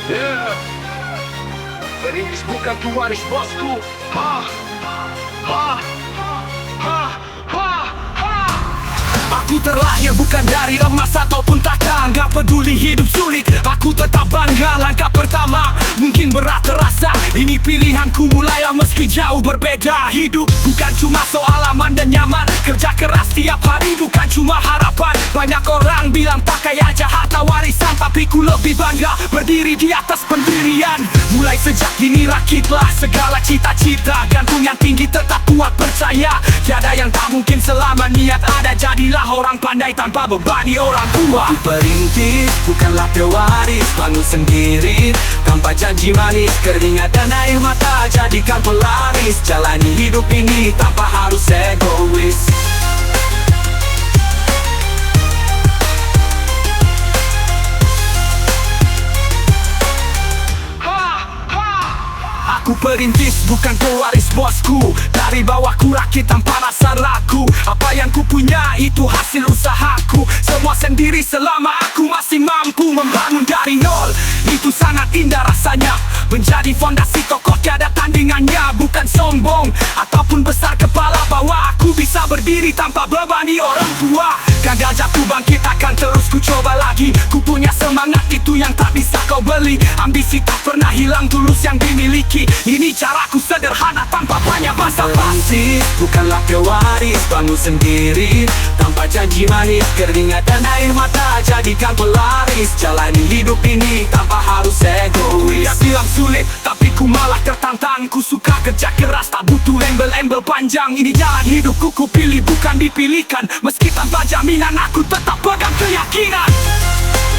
Yeah. Perintis bukan pewaris bosku. Ha, ha, ha, ha, ha. Aku terlahir bukan dari emas ataupun takkan. Gak peduli hidup sulit, aku tetap bangga. Langkah pertama mungkin berat terasa. Ini pilihanku mulai meski jauh berbeda. Hidup bukan cuma soal aman dan nyaman. Kerja keras tiap hari bukan cuma harapan. Banyak orang bilang pakai aja harta warisan, tapi ku lebih bangga berdiri di atas pendirian. Mulai sejak dini rakitlah segala cita-cita. Gantung yang tinggi tetap kuat percaya. Tiada yang tak mungkin selama niat ada. Jadilah orang pandai tanpa bebani orang tua. Ku perintis bukanlah pewaris, bangun sendiri tanpa janji manis. Keringat dan air mata jadikan pelaris. Jalani hidup ini tanpa harus egois. Aku perintis bukan pewaris bosku. Dari bawahku rakit tanpa rasa ragu. Apa yang ku punya itu hasil usahaku. Semua sendiri selama aku masih mampu membangun dari nol. Itu sangat indah rasanya. Menjadi fondasi kokoh tiada tandingannya. Bukan sombong ataupun besar kepala bahwa aku bisa berdiri tanpa bebani orang tua. Gagal jatuh bangkit akan terus ku coba lagi. Ku punya semangat itu yang tak bisa kau beli. Ambisi tak pernah hilang, tulus yang dimiliki. Ini caraku sederhana tanpa banyak basa-basi. Bukanlah pewaris, bangun sendiri tanpa janji manis. Keringat dan air mata jadikan pelaris. Jalani hidup ini tanpa harus egois. Dia bilang sulit, tapi ku malah tertantang. Ku suka kerja keras, tak butuh embel-embel panjang. Ini jalan hidupku, ku pilih bukan dipilihkan. Meski tanpa jaminan, aku tetap pegang keyakinan.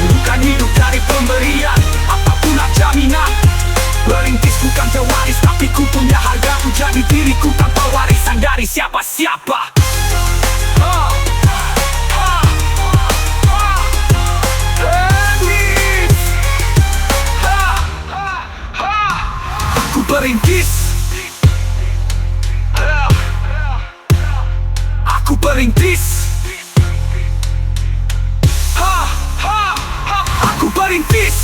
Bukan hidup dari pemberian apapun jaminan. Perintis bukan pewaris, tapi ku punya harga. Ku jadi diriku tanpa warisan dari siapa-siapa. Aku perintis. Aku perintis. Aku perintis.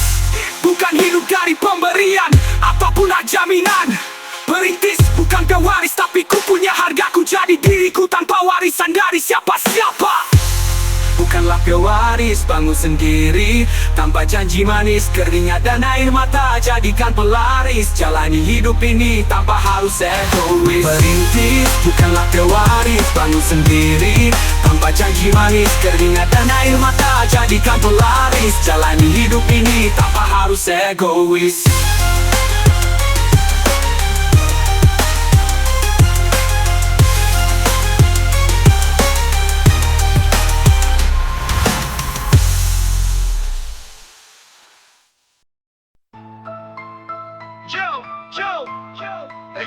Bukan hidup dari pemberian apapun jaminan. Perintis bukan pewaris, tapi ku punya harga. Ku jadi diriku tanpa warisan dari siapa-siapa. Bukanlah pewaris, bangun sendiri tanpa janji manis. Keringat dan air mata jadikan pelaris. Jalani hidup ini tanpa harus egois. Perintis bukanlah pewaris, bangun sendiri tanpa janji manis. Keringat dan air mata jadikan pelaris. Jalani hidup ini tanpa harus egois.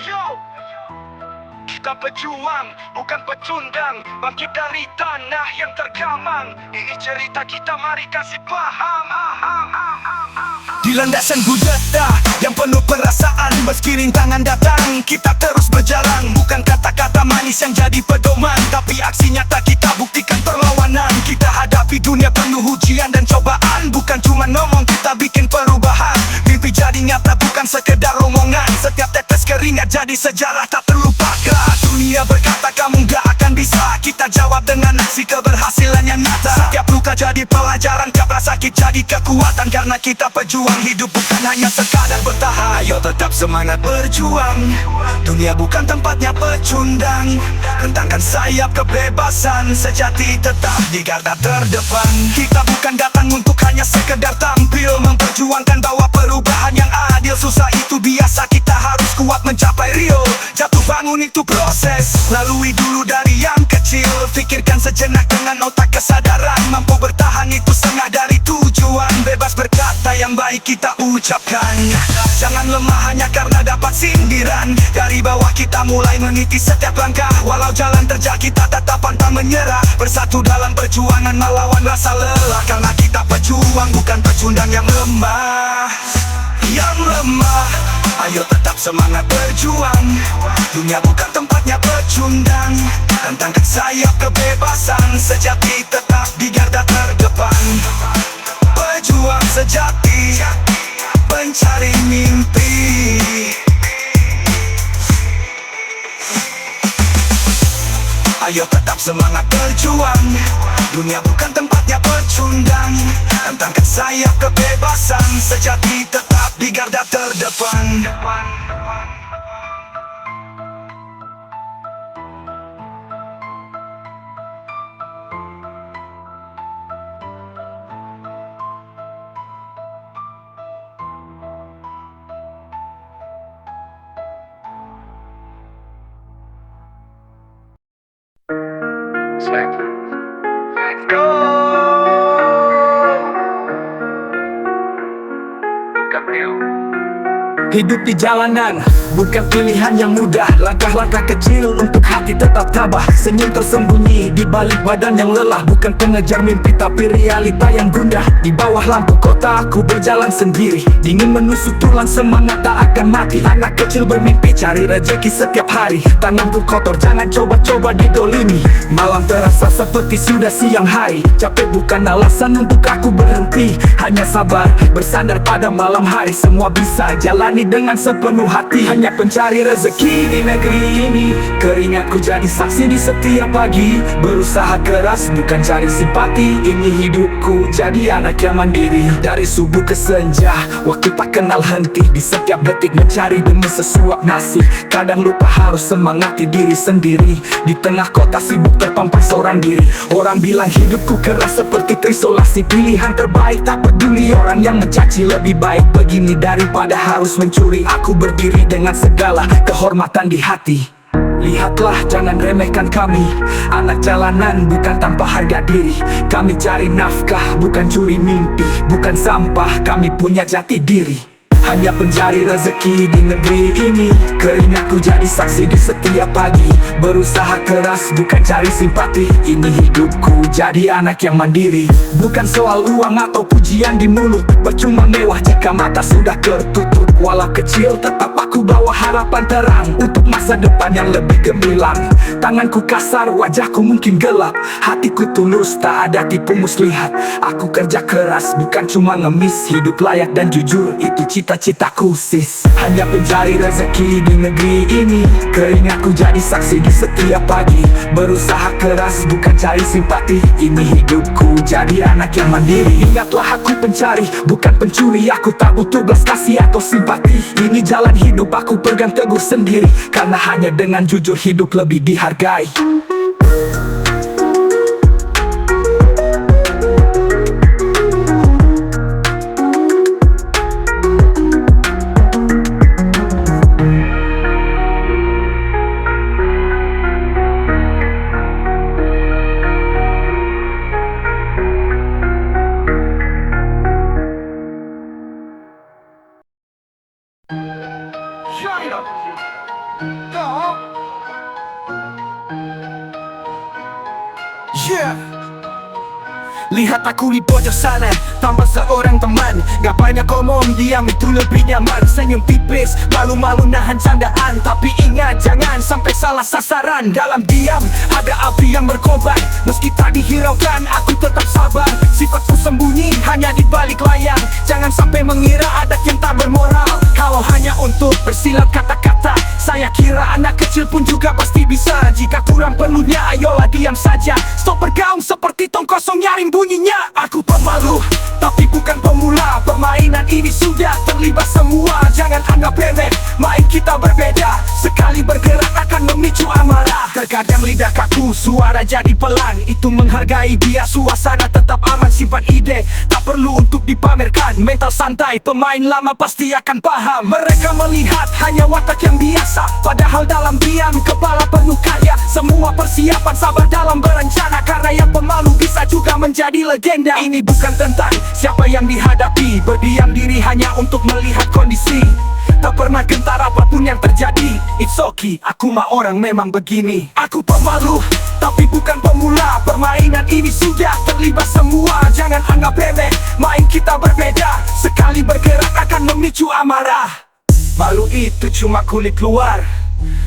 Yo, kita pejuang, bukan pecundang. Bangkit dari tanah yang tergamang. Ini cerita kita, mari kasih paham. Di landasan budaya yang penuh perasaan. Meski rintangan datang, kita terus berjalan. Bukan kata-kata manis yang jadi pedoman, tapi aksi nyata kita buktikan perlawanan. Kita hadapi dunia penuh ujian dan cobaan. Bukan cuma ngomong, kita bikin perubahan. Mimpi jadi nyata, bukan sekedar omongan. Setiap tetes keringat jadi sejarah tak terlupakan. Dunia berkata kamu gak akan bisa, kita jawab dengan aksi keberhasilan yang nyata. Setiap luka jadi pelajaran, tiap rasa sakit jadi kekuatan. Karena kita pejuang, hidup bukan hanya sekadar bertahan. Ayo tetap semangat berjuang, dunia bukan tempatnya pecundang. Rentangkan sayap kebebasan, sejati tetap di garda terdepan. Kita bukan datang untuk hanya sekedar tampil, memperjuangkan bawa perubahan yang adil. Susah itu biasa, kita harus kuat mencapai Rio. Jatuh bangun itu proses, lalui dulu dari yang kecil. Pikirkan sejenak dengan otak kesadaran. Mampu bertahan itu setengah dari tujuan. Bebas berkata yang baik kita ucapkan. Jangan lemah hanya karena dapat sindiran. Dari bawah kita mulai meniti setiap langkah. Walau jalan terjal kita tetap pantang menyerah. Bersatu dalam perjuangan melawan rasa lelah. Karena kita pejuang bukan pecundang yang lemah. Yang lemah, ayo tetap semangat berjuang. Dunia bukan tempatnya pecundang. Rentangkan sayap kebebasan, sejati tetap di garda terdepan. Pejuang sejati pencari mimpi. Ayo tetap semangat berjuang, dunia bukan tempatnya pecundang. Entangkan sayap kebebasan sejati, tetap di garda terdepan. Let's go. Hidup di jalanan bukan pilihan yang mudah. Langkah-langkah kecil untuk hati tetap tabah. Senyum tersembunyi di balik badan yang lelah. Bukan pengejar mimpi tapi realita yang gundah. Di bawah lampu kota aku berjalan sendiri. Dingin menusuk tulang, semangat tak akan mati. Anak kecil bermimpi cari rezeki setiap hari. Tanganku kotor, jangan coba-coba didolimi. Malam terasa seperti sudah siang hari. Capek bukan alasan untuk aku berhenti. Hanya sabar, bersandar pada malam hari. Semua bisa jalani dengan sepenuh hati. Hanya pencari rezeki di negeri ini. Keringatku jadi saksi di setiap pagi. Berusaha keras bukan cari simpati. Ini hidupku jadi anak yang mandiri. Dari subuh ke senja, waktu tak kenal henti. Di setiap detik mencari demi sesuap nasi. Kadang lupa harus semangati diri sendiri. Di tengah kota sibuk terpampang seorang diri. Orang bilang hidupku keras seperti terisolasi. Pilihan terbaik tak peduli orang yang mencaci. Lebih baik begini daripada harus mencuri. Aku berdiri dengan segala kehormatan di hati. Lihatlah, jangan remehkan kami. Anak jalanan bukan tanpa harga diri. Kami cari nafkah, bukan curi mimpi. Bukan sampah, kami punya jati diri. Hanya pencari rezeki di negeri ini. Keringatku jadi saksi di setiap pagi. Berusaha keras bukan cari simpati. Ini hidupku jadi anak yang mandiri. Bukan soal uang atau pujian di mulut. Percuma mewah jika mata sudah tertutup. Walau kecil tetap aku bawa harapan terang untuk masa depan yang lebih gemilang. Tanganku kasar, wajahku mungkin gelap. Hatiku tulus, tak ada tipu muslihat. Aku kerja keras, bukan cuma ngemis. Hidup layak dan jujur, itu cita-citaku sis. Hanya pencari rezeki di negeri ini. Keringatku jadi saksi di setiap pagi. Berusaha keras, bukan cari simpati. Ini hidupku jadi anak yang mandiri. Ingatlah aku pencari, bukan pencuri. Aku tak butuh belas kasih atau simpati. Ini jalan hidup aku pegang teguh sendiri. Karena hanya dengan jujur hidup lebih dihargai. Yeah. Lihat aku di pojok sana, tambah seorang teman. Gak banyak ngomong, diam itu lebih nyaman. Senyum tipis, malu-malu nahan candaan. Tapi ingat, jangan sampai salah sasaran. Dalam diam, ada api yang berkobar. Meski tak dihiraukan, aku tetap sabar. Sifatku sembunyi, hanya di balik layar. Jangan sampai mengira adat yang tak bermoral. Kalau hanya untuk bersilat kata-kata, saya kira anak kecil pun juga pasti bisa. Jika kurang penuhnya, ayolah diam saja. Stop bergaung seperti tong kosong nyaring bunyinya. Aku pemalu, tapi bukan pemula. Permainan ini sudah terlibat semua. Jangan anggap remeh, main kita berbeda. Sekali bergerak akan memicu amarah. Terkadang lidah kaku, suara jadi pelan. Itu menghargai biar suasana tetap aman. Simpan ide, tak perlu untuk dipamerkan. Mental santai, pemain lama pasti akan paham. Mereka melihat hanya watak yang biasa, padahal dalam diam kepala penuh karya. Semua persiapan sabar dalam berencana. Karena yang pemalu bisa juga menjadi legenda. Ini bukan tentang siapa yang dihadapi. Berdiam diri hanya untuk melihat kondisi. Tak pernah gentar apapun yang terjadi. It's okay, aku mah orang memang begini. Aku pemalu, tapi bukan pemula. Permainan ini sudah terlibat semua. Jangan anggap remeh, main kita berbeda. Sekali bergerak akan memicu amarah. Malu itu cuma kulit luar,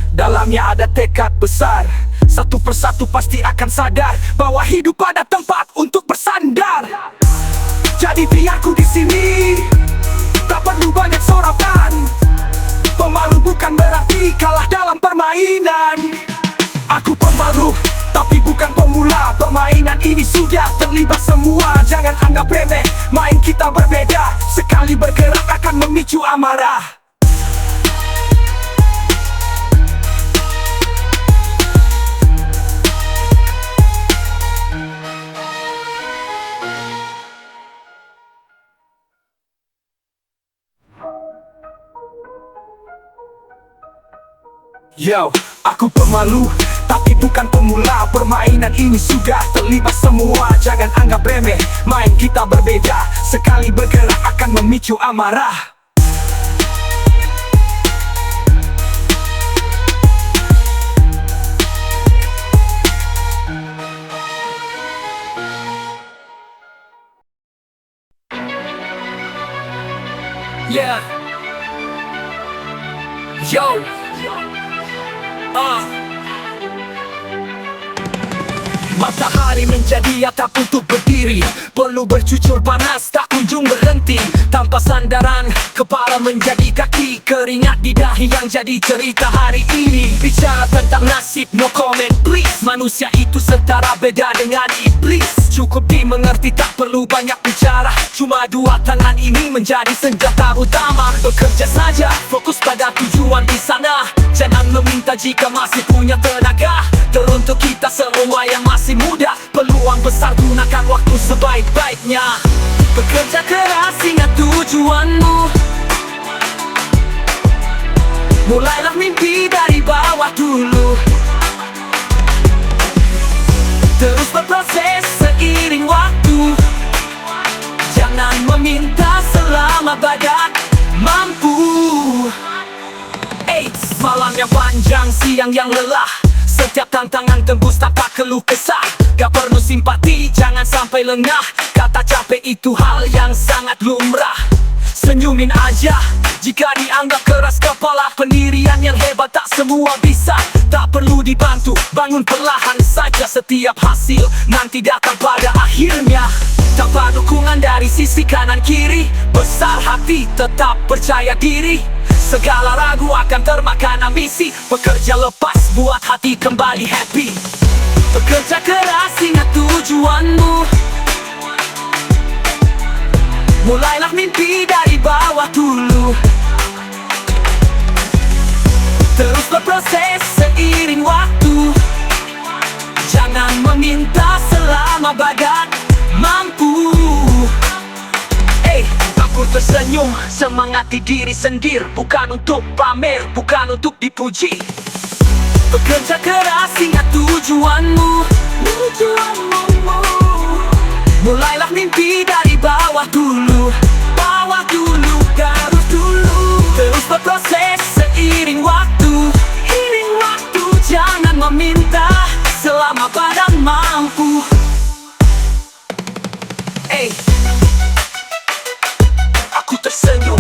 dalamnya ada tekad besar. Satu persatu pasti akan sadar bahwa hidup pada tempat untuk bersandar. Jadi biarku di sini, tak perlu terlibat semua, jangan anggap remeh. Main kita berbeda, sekali bergerak akan memicu amarah. Yo, aku pemalu, tapi bukan pemula. Permainan ini sudah terlibat semua, jangan anggap remeh. Main kita berbeda, sekali bergerak akan memicu amarah. Yeah. Yo. Matahari menjadi atap untuk berdiri, perlu bercucur panas tak kunjung berhenti. Tanpa sandaran, kepala menjadi kaki, keringat di dahi yang jadi cerita hari ini. Bicara tentang nasib, no comment please. Manusia itu setara beda dengan iblis. Cukup dimengerti, tak perlu banyak bicara. Cuma dua tangan ini menjadi senjata utama. Bekerja saja, fokus pada tujuan di sana. Jangan meminta jika masih punya tenaga. Teruntuk kita semua yang masih muda, peluang besar, gunakan waktu sebaik-baiknya. Bekerja keras, ingat tujuanmu. Mulailah mimpi dari bawah dulu. Terus berproses seiring waktu. Jangan meminta selama badan mampu. Malam yang panjang, siang yang lelah. Setiap tantangan tembus tanpa keluh kesah. Gak perlu simpati, jangan sampai lengah. Kata capek itu hal yang sangat lumrah. Senyumin aja jika dianggap keras kepala. Pendirian yang hebat tak semua bisa. Tak perlu dibantu, bangun perlahan saja. Setiap hasil nanti datang pada akhirnya. Tanpa dukungan dari sisi kanan kiri, besar hati, tetap percaya diri. Segala ragu akan termakan ambisi. Bekerja lepas, buat hati kembali happy. Bekerja keras, ingat tujuanmu. Mulailah mimpi dari bawah dulu. Terus berproses seiring waktu. Jangan meminta selama badan mampu. Aku tersenyum, semangati diri sendiri. Bukan untuk pamer, bukan untuk dipuji. Bekerja keras, ingat tujuanmu. Mulailah mimpi dari bawah dulu. Bawah dulu, garus dulu. Terus berproses seiring waktu. Iring waktu, jangan meminta selama badan mampu. Aku tersenyum,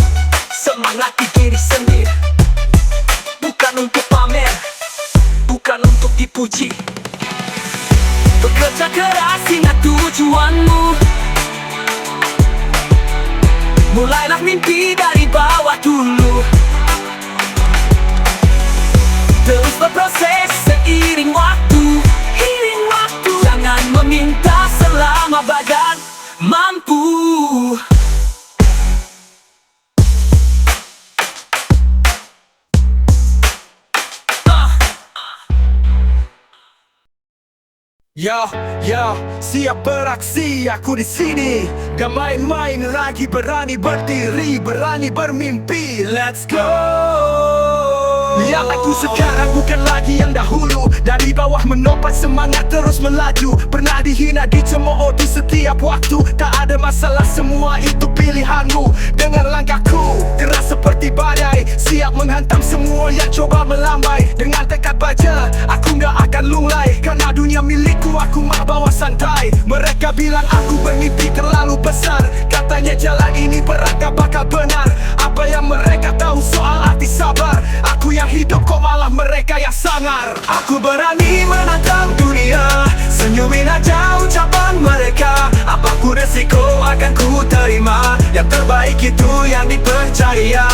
semangati diri sendiri. Bukan untuk pamer, bukan untuk dipuji. Bekerja keras, ingat tujuanmu. Mulailah mimpi dari bawah dulu. Terus berproses seiring waktu. Iring waktu, jangan meminta selama badan mampu. Yo, siap beraksi, aku di sini. Gak main-main lagi, berani berdiri, berani bermimpi. Let's go. Yang aku sekarang bukan lagi yang dahulu. Dari bawah menopang semangat terus melaju. Pernah dihina, dicemooh di setiap waktu. Tak ada masalah, semua itu pilihanmu. Dengan langkahku keras seperti badai, siap menghantam semua yang coba melambai. Dengan tekad baja, aku gak akan lunglai. Karena dunia milikku, aku mah bawa santai. Mereka bilang aku bermimpi terlalu besar. Katanya jalan ini berat gak bakal benar. Apa yang mereka tahu soal arti sabar? Aku yang hidup kok malah mereka yang sangar. Aku berani menantang dunia. Senyumin aja ucapan mereka. Apapun resiko akan ku terima. Yang terbaik itu yang dipercaya.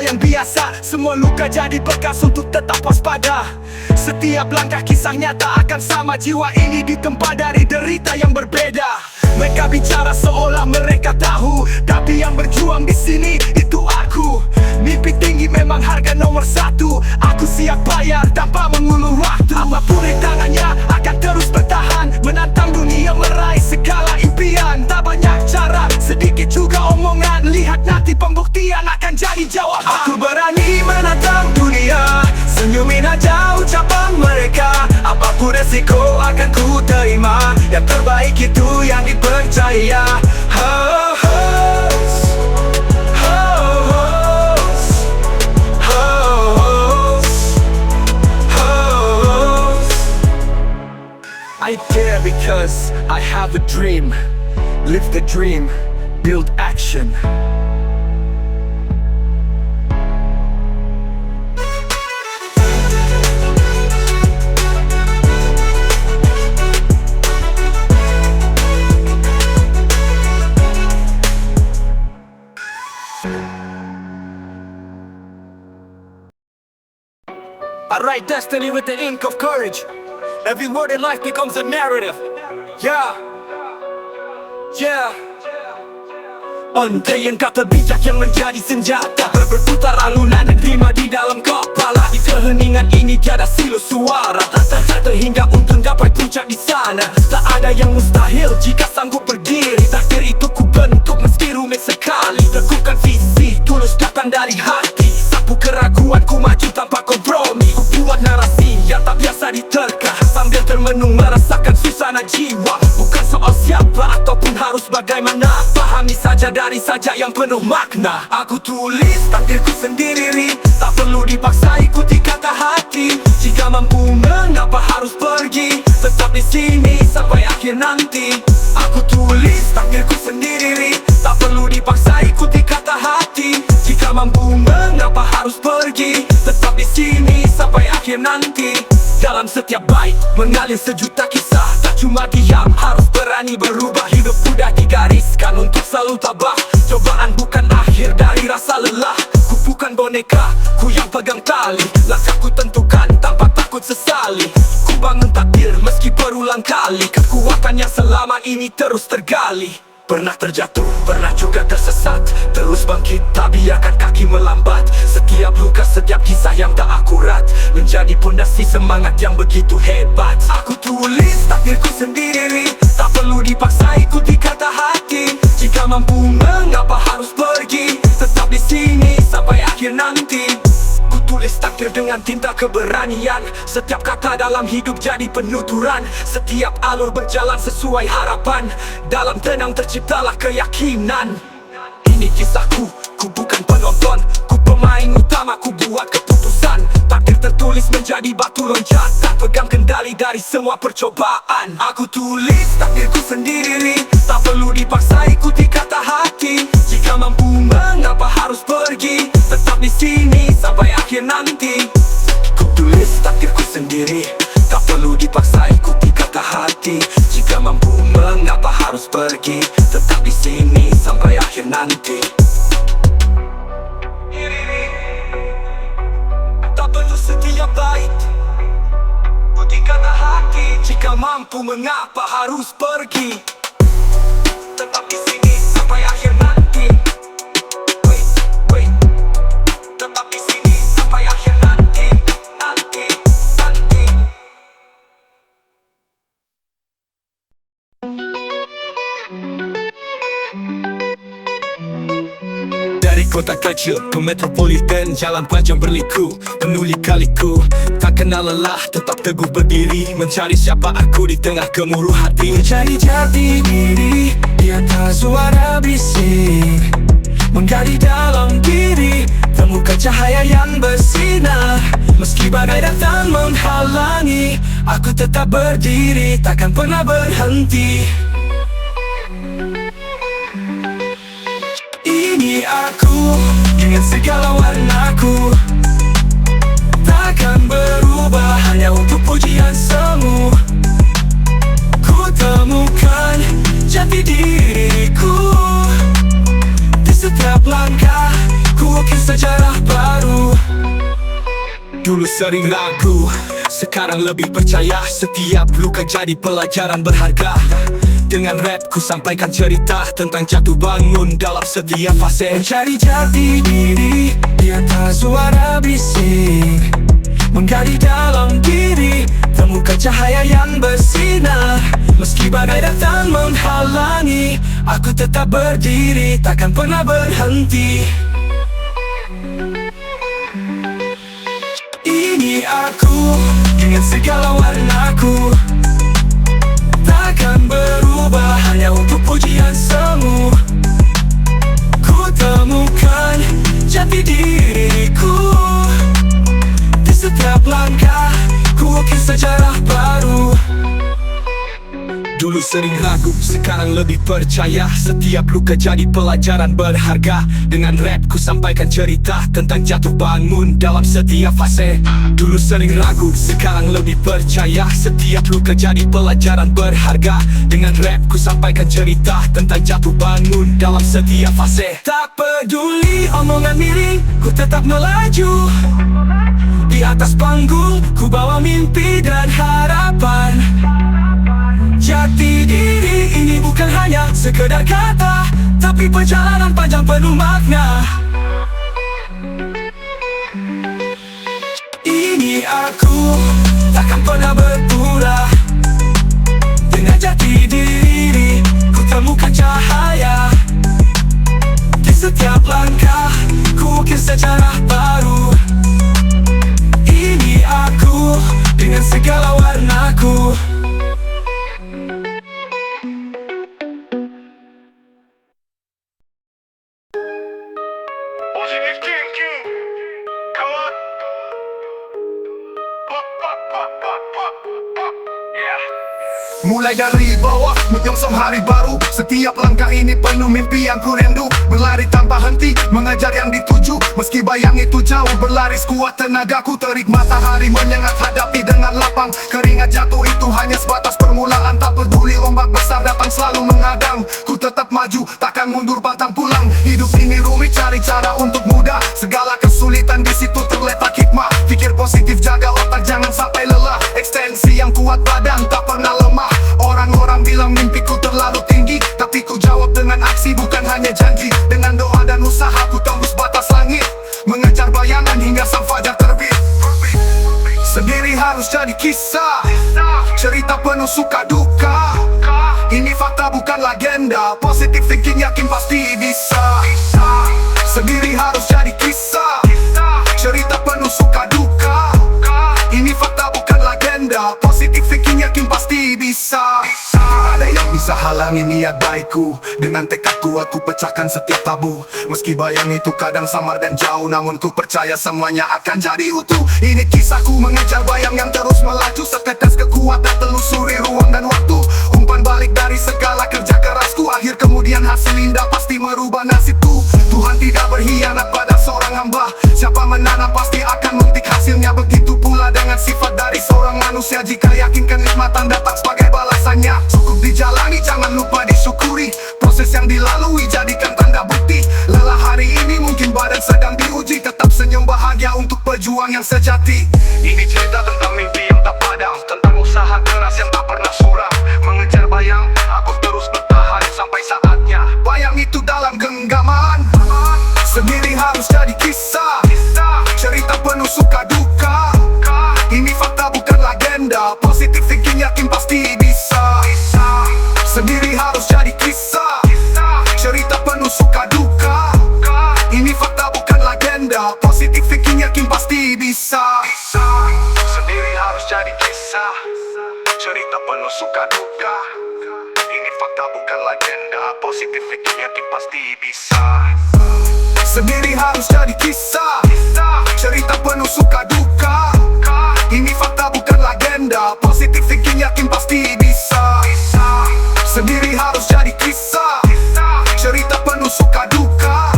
yang biasa, semua luka jadi bekas untuk tetap waspada. Setiap langkah kisah nyata akan sama, jiwa ini ditempa dari derita yang berbeda. Mereka bicara seolah mereka tahu, tapi yang berjuang di sini itu aku. Mimpi tinggi memang harga nomor satu. Aku siap bayar tanpa mengulur waktu. Apapun rintangannya akan terus bertahan, menantang dunia meraih segala impian. Tak banyak cara, sedikit juga omongan. Lihat nanti pembuktian akan jadi jawaban. Aku berani menantang dunia, senyumin aja ucapan mereka. Apapun resiko akan ku terima, yang terbaik itu yang dipercaya. I dare because I have a dream. Live the dream, build action. I write destiny with the ink of courage. Every word in life becomes a narrative. Yeah. Andai yang kata bijak yang menjadi senjata, berputar alunan terima di dalam kepala. Di keheningan ini tiada silu suara, tak terhingga untuk dapat puncak di sana. Tak ada yang mustahil jika sanggup berdiri. Takdir itu ku bentuk meski rumit sekali. Teguhkan visi, tulus datang dari hati. Sapu keraguan ku maju tanpa kompromi. Ku buat narasi yang tak biasa diterka, sambil termenung merasakan suasana jiwa. Bukan soal siapa ataupun harus bagaimana, pahami saja dari saja yang penuh makna. Aku tulis takdirku sendiri, tak perlu dipaksa ikuti kata hati. Jika mampu mengapa harus pergi, tetap di sini sampai akhir nanti. Aku tulis takdirku sendiri, tak perlu dipaksa ikuti kata hati. Jika mampu mengapa harus pergi, tetap di sini sampai akhir nanti. Dalam setiap bait mengalir sejuta kisah, tak cuma diam, harus berani berubah. Hidup sudah digariskan untuk selalu tabah. Cobaan bukan akhir dari rasa lelah. Ku bukan boneka, ku yang pegang tali. Langkah ku tentukan tanpa takut sesali. Ku bangun takdir meski berulang kali. Kekuatan yang selama ini terus tergali. Pernah terjatuh, pernah juga tersesat, terus bangkit, tak biarkan kaki melambat. Setiap luka, setiap kisah yang tak akurat menjadi pondasi semangat yang begitu hebat. Aku tulis takdirku sendiri, tak perlu dipaksa ikuti kata hati. Jika mampu mengapa harus pergi, tetap di sini sampai akhir nanti. Ku tulis takdir dengan tinta keberanian. Setiap kata dalam hidup jadi penuturan. Setiap alur berjalan sesuai harapan. Dalam tenang terciptalah keyakinan. Ini kisahku, ku bukan penonton. Ku pemain utama, ku buat keputusan. Takdir tertulis menjadi batu loncatan. Pegang kendali dari semua percobaan. Aku tulis takdirku sendiri, tak perlu dipaksa ikuti kata hati. Jika mampu mengapa harus pergi, tetap di sini sampai akhir nanti. Ku tulis takdirku sendiri, tak perlu dipaksa ikuti kata hati. Jika mampu mengapa harus pergi, tetap di sini sampai akhir nanti. Tak perlu setiap bait putih kata hati. Jika mampu mengapa harus pergi, tetap di sini sampai akhir nanti. Tetap di sini sampai akhir nanti. Dari kota kecil ke metropolitan, jalan panjang berliku, penuh lika-liku. Tak kenal lelah, tetap teguh berdiri, mencari siapa aku di tengah gemuruh hati. Mencari jati diri di atas suara bising, menggali dalam diri, temukan cahaya yang bersinar. Meski badai datang menghalangi, aku tetap berdiri, takkan pernah berhenti. Ini aku, dengan segala warnaku, takkan berubah hanya untuk pujian semu. Ku temukan jati diriku di setiap langkah, ku ukir sejarah baru. Dulu sering ragu, sekarang lebih percaya. Setiap luka jadi pelajaran berharga. Dengan rap ku sampaikan cerita tentang jatuh bangun dalam setiap fase. Mencari jati diri di atas suara bising, menggali dalam diri, temukan cahaya yang bersinar. Meski badai datang menghalangi, aku tetap berdiri, takkan pernah berhenti. Ini aku, dengan segala warnaku, takkan berubah hanya untuk pujian semu. Ku temukan jati diriku di setiap langkah, ku ukir sejarah baru. Dulu sering ragu, sekarang lebih percaya. Setiap luka jadi pelajaran berharga. Dengan rap ku sampaikan cerita tentang jatuh bangun dalam setiap fase. Dulu sering ragu, sekarang lebih percaya. Setiap luka jadi pelajaran berharga. Dengan rap ku sampaikan cerita tentang jatuh bangun dalam setiap fase. Tak peduli omongan miring, ku tetap melaju. Di atas panggung, ku bawa mimpi dan harapan. Jati diri ini bukan hanya sekedar kata, tapi perjalanan panjang penuh makna. Ini aku, takkan pernah berpura. Dengan jati diri, ku temukan cahaya. Di setiap langkah, ku ukir sejarah baru. Ini aku, dengan segala warnaku. Positive thinking, come on. Yeah. Mulai dari bawah, menyongsong hari baru. Setiap langkah ini penuh mimpi yang ku rindu. Berlari tanpa henti, mengejar yang dituju. Meski bayang itu jauh, berlari sekuat tenagaku. Terik matahari menyengat, hadapi dengan lapang. Keringat jatuh itu hanya sebatas permulaan. Tak peduli ombak besar datang selalu menghadang, ku tetap maju, takkan mundur pantang pulang. Hidup ini rumit, cari cara untuk mudah. Segala kesulitan di situ terletak hikmah. Pikir positif, jaga otak, jangan sampai lelah. Ekstensi yang kuat badan, tak pernah lemah. Orang-orang bilang mimpiku terlalu tinggi, tapi ku jawab dengan aksi, bukan hanya janji. Dengan doa dan usaha ku tembus batas langit, mengejar bayangan hingga sang fajar terbit. Sendiri harus jadi kisah, cerita penuh suka duka. Ini fakta bukan legenda, positive thinking yakin pasti bisa. Sendiri harus jadi kisah, cerita penuh suka duka. Ini fakta bukan legenda, positive thinking yakin pasti bisa. Ada yang bisa halangi niat baikku. Dengan tekad kuat ku pecahkan setiap tabu. Meski bayang itu kadang samar dan jauh, namun ku percaya semuanya akan jadi utuh. Ini kisahku mengejar bayang yang terus melaju. Setetes kekuatan telusuri ruang dan waktu. Umpan balik dari segala kerja kerasku. Akhir kemudian hasil indah pasti merubah nasibku. Tuhan tidak berkhianat pada seorang hamba. Siapa menanam pasti akan memetik hasilnya. Begitu pula dengan sifat dari seorang manusia. Jika yakin kenikmatan datang sebagai balasannya, cukup dijalani, jangan lupa disyukuri. Proses yang dilalui jadikan tanda bukti. Lelah hari ini mungkin badan sedang diuji, tetap senyum bahagia untuk pejuang yang sejati. Ini cerita tentang mimpi yang tak padam, tentang usaha keras yang tak pernah suram. Mengejar bayang, aku terus bertahan sampai saatnya bayang itu dalam genggaman. Sendiri harus jadi kisah, cerita penuh suka duka. Ini fakta bukan legenda, positive thinking yakin pasti bisa. Sendiri harus jadi kisah, cerita penuh suka duka. Ini fakta bukan legenda, positive thinking yakin pasti bisa. Sendiri harus jadi kisah, cerita penuh suka duka. Ini fakta bukan legenda, positive thinking yakin pasti bisa. Sendiri harus jadi kisah, cerita penuh suka duka. Ini fakta bukan legenda, positive thinking yakin pasti bisa. Sendiri harus jadi kisah, cerita penuh suka duka.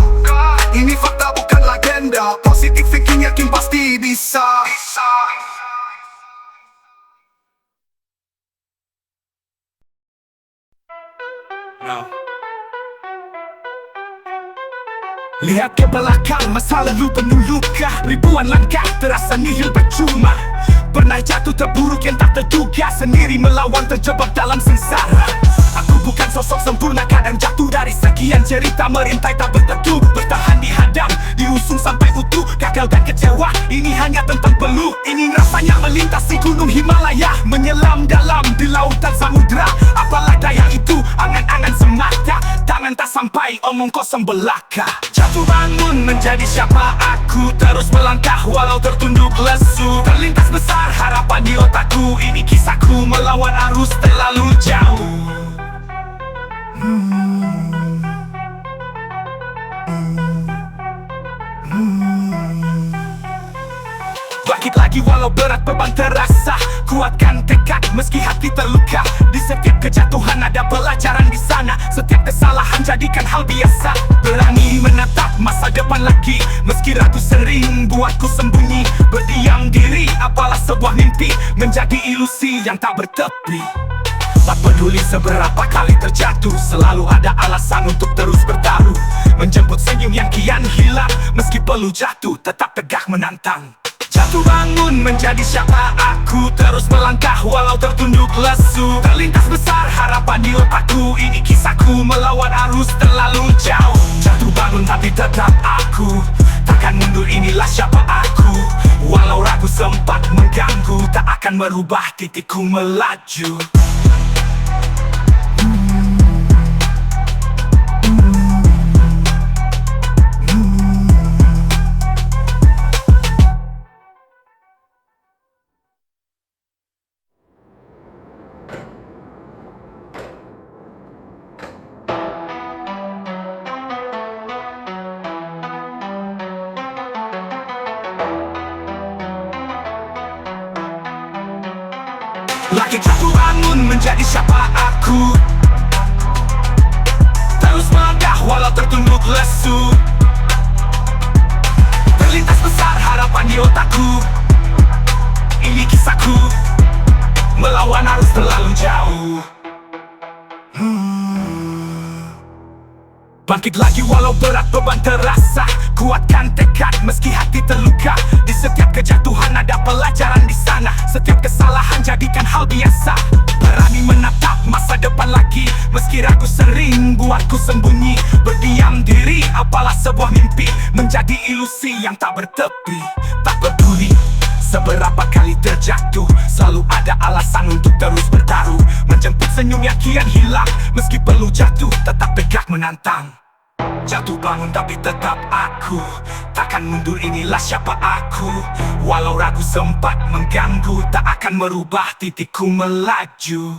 Ini fakta bukan legenda, positive thinking yakin pasti bisa. Now Lihat ke belakang, masa lalu penuh luka. Ribuan langkah terasa nihil percuma. Pernah jatuh terburuk yang tak terduga, sendiri melawan terjebak dalam sengsara. Aku bukan sosok sempurna, kadang jatuh dari sekian cerita merintai tak berteduh. Bertahan dihadang, diusung sampai utuh, gagal dan kecewa, ini hanya tentang peluh. Ingin rasanya melintasi gunung Himalaya, menyelam dalam di lautan samudra. Apalah daya itu, angan-angan semata, tangan tak sampai, omong kosong belaka. Jatuh bangun menjadi siapa aku, terus melangkah walau tertunduk lesu. Terlintas besar harapan di otakku, ini kisahku melawan arus terlalu jauh. Bangkit lagi walau berat beban terasa, kuatkan tekad meski hati terluka. Di setiap kejatuhan ada pelajaran di sana, setiap kesalahan jadikan hal biasa. Berani menatap masa depan lagi, meski ragu sering buatku sembunyi. Berdiam diri apalah sebuah mimpi, menjadi ilusi yang tak bertepi. Tak peduli seberapa kali terjatuh, selalu ada alasan untuk terus bertaruh. Menjemput senyum yang kian hilang, meski perlu jatuh tetap tegak menantang. Jatuh bangun menjadi siapa aku, terus melangkah walau tertunduk lesu. Terlintas besar harapan di otakku, ini kisahku melawan arus terlalu jauh. Jatuh bangun tapi tetap aku, takkan mundur, inilah siapa aku. Walau ragu sempat mengganggu, tak akan merubah titikku melaju. Lagi jatuh bangun menjadi siapa aku, terus melangkah walau tertunduk lesu. Terlintas besar harapan di otakku, ini kisahku melawan arus terlalu jauh. Bangkit lagi walau berat beban terasa, kuatkan tekad meski hati terluka. Di setiap kejatuhan ada pelajaran di sana, setiap kesalahan jadikan hal biasa. Berani menatap masa depan lagi, meski ragu sering buatku sembunyi. Berdiam diri apalah sebuah mimpi, menjadi ilusi yang tak bertepi. Tak peduli seberapa kali terjatuh, selalu ada alasan untuk terus bertaruh. Menjemput senyum yang kian hilang, meski perlu jatuh tetap tegak menantang. Jatuh bangun tapi tetap aku, takkan mundur, inilah siapa aku. Walau ragu sempat mengganggu, tak akan merubah titikku melaju.